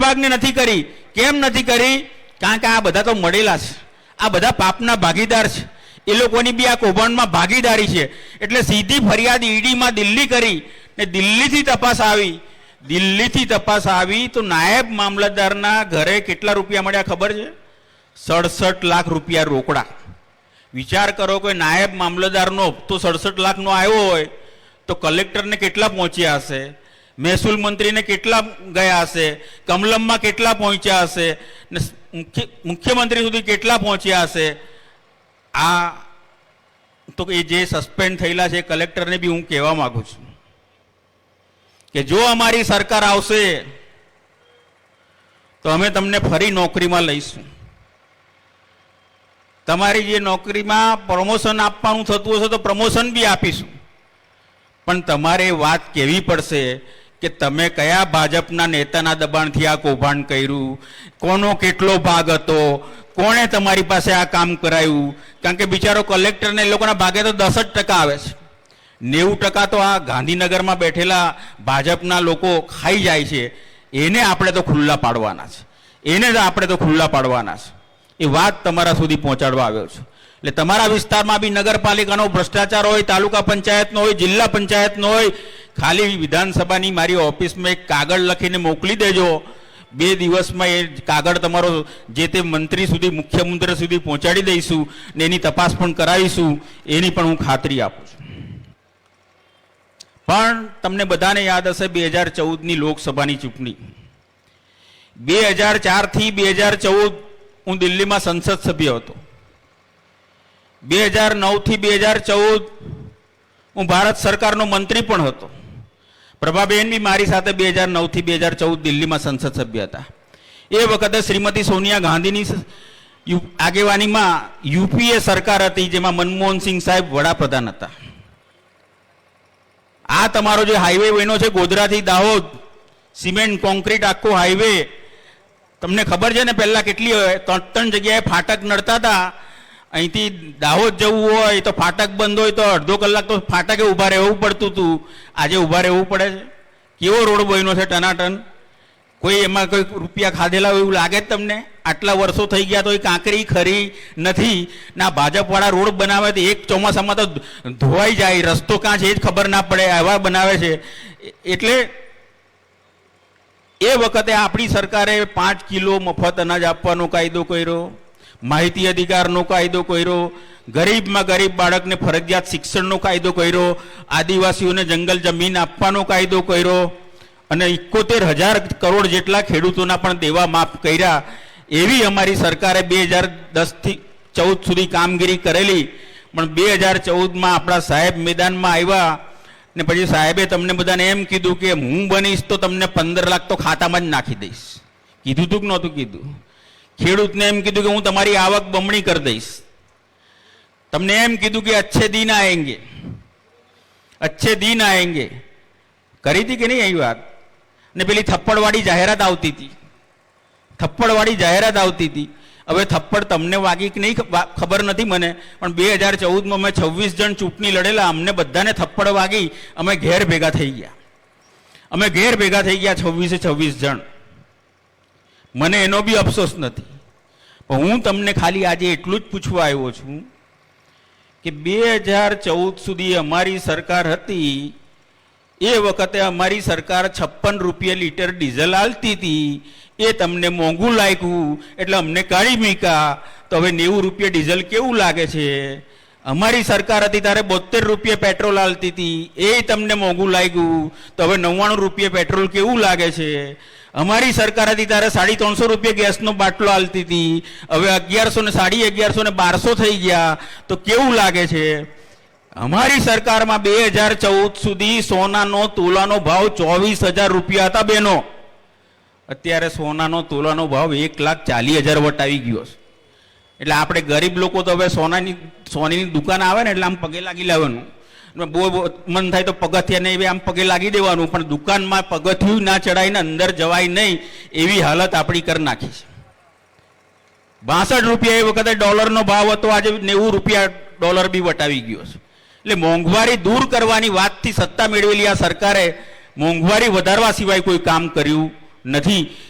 વિભાગને નથી કરી. કેમ નથી કરી? કારણ કે આ બધા તો મળેલા છે, આ બધા પાપના ભાગીદાર છે, એ લોકોની બી આ કૌભાંડમાં ભાગીદારી છે. એટલે સીધી ફરિયાદ ઈડીમાં દિલ્હી કરી ને દિલ્હીથી તપાસ આવી તો નાયબ મામલતદારના ઘરે કેટલા રૂપિયા મળ્યા ખબર છે? 67 લાખ રૂપિયા રોકડા. વિચાર કરો કે નાયબ મામલતદારનો હપ્તો 67 લાખનો આવ્યો હોય તો કલેક્ટરને કેટલા પહોંચ્યા હશે, મહેસૂલ મંત્રીને કેટલા ગયા હશે, કમલમમાં કેટલા પહોંચ્યા હશે ને મુખ્યમંત્રી સુધી કેટલા પહોંચ્યા હશે. આ તો એ જે સસ્પેન્ડ થયેલા છે કલેક્ટરને બી હું કહેવા માંગુ છું કે જો અમારી સરકાર આવશે તો અમે તમને ફરી નોકરીમાં લઈશું. તમારી જે નોકરીમાં પ્રમોશન આપવાનું થતું હશે તો પ્રમોશન બી આપીશું, પણ તમારે વાત કહેવી પડશે કે તમે કયા ભાજપના નેતાના દબાણથી આ કૌભાંડ કર્યું, કોનો કેટલો ભાગ હતો, કોણે તમારી પાસે આ કામ કરાયું. કારણ કે બિચારો કલેક્ટરને એ લોકોના ભાગે તો 10% આવે છે, 90% તો આ ગાંધીનગરમાં બેઠેલા ભાજપના લોકો ખાઈ જાય છે. એને આપણે તો ખુલ્લા પાડવાના છે, એ વાત તમારા સુધી પહોંચાડવા આવ્યો છું. એટલે તમારા વિસ્તારમાં બી નગરપાલિકાનો ભ્રષ્ટાચાર હોય, તાલુકા પંચાયતનો હોય, જિલ્લા પંચાયતનો હોય, ખાલી વિધાનસભાની મારી ઓફિસમાં એક કાગળ લખીને મોકલી દેજો. 2 દિવસમાં એ કાગળ તમારો જે તે મંત્રી સુધી, મુખ્યમંત્રી સુધી પહોંચાડી દઈશું ને એની તપાસ પણ કરાવીશું, એની પણ હું ખાતરી આપું છું. પણ તમને બધાને યાદ હશે 2014ની લોકસભાની ચૂંટણી. 2004 થી 2014 હું દિલ્હીમાં સંસદ સભ્ય હતો. 2009 થી 2014 હું ભારત સરકારનો મંત્રી પણ હતો. પ્રભાબેન બી મારી સાથે 2009 થી 2014 દિલ્હીમાં સંસદ સભ્ય હતા. એ વખતે શ્રીમતી સોનિયા ગાંધીની આગેવાનીમાં યુપીએ સરકાર હતી, જેમાં મનમોહનસિંહ સાહેબ વડાપ્રધાન હતા. આ તમારો જે હાઈવે બન્યો છે ગોધરાથી દાહોદ, સિમેન્ટ કોન્ક્રીટ આખો હાઈવે, તમને ખબર છે ને પહેલા કેટલી 3 જગ્યાએ ફાટક નડતા હતા. અહીંથી દાહોદ જવું હોય તો ફાટક બંધ હોય તો અડધો કલાક તો ફાટકે ઊભા રહેવું પડતું હતું. આજે ઊભા રહેવું પડે છે. કેવો રોડ બન્યો છે ટનાટન. કોઈ એમાં કોઈ રૂપિયા ખાધેલા હોય એવું લાગે જ તમને? આટલા વર્ષો થઈ ગયા તો એ કાંકરી ખરી નથી. ના ભાજપવાળા રોડ બનાવે તો એક ચોમાસામાં તો ધોવાઈ જાય, રસ્તો કાં છે એ જ ખબર ના પડે, આવા બનાવે છે. એટલે એ વખતે આપણી સરકારે 5 કિલો મફત અનાજ આપવાનો કાયદો કર્યો, માહિતી અધિકારનો કાયદો કર્યો, ગરીબમાં ગરીબ બાળકને ફરજિયાત શિક્ષણનો કાયદો કર્યો, આદિવાસીઓને જંગલ જમીન આપવાનો કાયદો કર્યો અને 71,000 કરોડ જેટલા ખેડૂતોના પણ દેવા માફ કર્યા. એવી અમારી સરકારે 2010 થી 14 સુધી કામગીરી કરેલી. પણ 2014માં આપણા સાહેબ મેદાનમાં આવ્યા ને પછી સાહેબે તમને બધાને એમ કીધું કે હું બનીશ તો તમને 15 લાખ તો ખાતામાં જ નાખી દઈશ. કીધું તું કે નહોતું કીધું? ખેડૂતને એમ કીધું કે હું તમારી આવક બમણી કરી દઈશ. તમને એમ કીધું કે अच्छे दिन आएंगे. કરી હતી કે નહીં એ વાત? ને પેલી થપ્પડવાળી જાહેરાત આવતી હતી. હવે થપ્પડ તમને વાગી કે નહીં ખબર નથી મને, પણ 2014માં અમે 26 જણ ચૂંટણી લડેલા, અમને બધાને થપ્પડ વાગી. અમે ઘેર ભેગા થઈ ગયા 26 જણ. મને એનો બી અફસોસ નથી. પણ હું તમને ખાલી આજે એટલું જ પૂછવા આવ્યો છું કે 2014 સુધી અમારી સરકાર હતી, એ વખતે અમારી સરકાર 56 રૂપિયા લીટર ડીઝલ આલતી હતી. એ તમને મોંઘું લાગ્યું એટલે અમને કાઢી મૂક્યા. તો હવે 90 રૂપિયા ડીઝલ કેવું લાગે છે? અમારી સરકાર હતી ત્યારે 72 રૂપિયા પેટ્રોલ આલતી હતી, એ તમને મોંઘું લાગ્યું. તો હવે 99 રૂપિયા પેટ્રોલ કેવું લાગે છે? અમારી સરકાર હતી ત્યારે 350 રૂપિયા ગેસનો બાટલો આલતી હતી, હવે 1100 ને 1150 ને 1200 થઈ ગયા. તો કેવું લાગે છે? અમારી સરકારમાં 2014 સુધી સોનાનો તોલાનો ભાવ 24,000 રૂપિયા હતા બહેનો. અત્યારે સોનાનો તોલાનો ભાવ 1,40,000 વટાવી ગયો છે. એટલે આપણે ગરીબ લોકો તો હવે સોનાની દુકાન આવે ને એટલે આમ પગે લાગી લેવાનું. બહુ મન થાય તો પગથિયાને એવી આમ પગે લાગી દેવાનું, પણ દુકાનમાં પગથિયું ના ચડાવીને અંદર જવાય નહીં એવી હાલત આપણી કરી નાખી છે. 62 રૂપિયા એ વખતે ડોલરનો ભાવ હતો, આજે 90 રૂપિયા ડોલર બી વટાવી ગયો છે. એટલે મોંઘવારી દૂર કરવાની વાતથી સત્તા મેળવેલી આ સરકારે મોંઘવારી વધારવા સિવાય કોઈ કામ કર્યું નથી.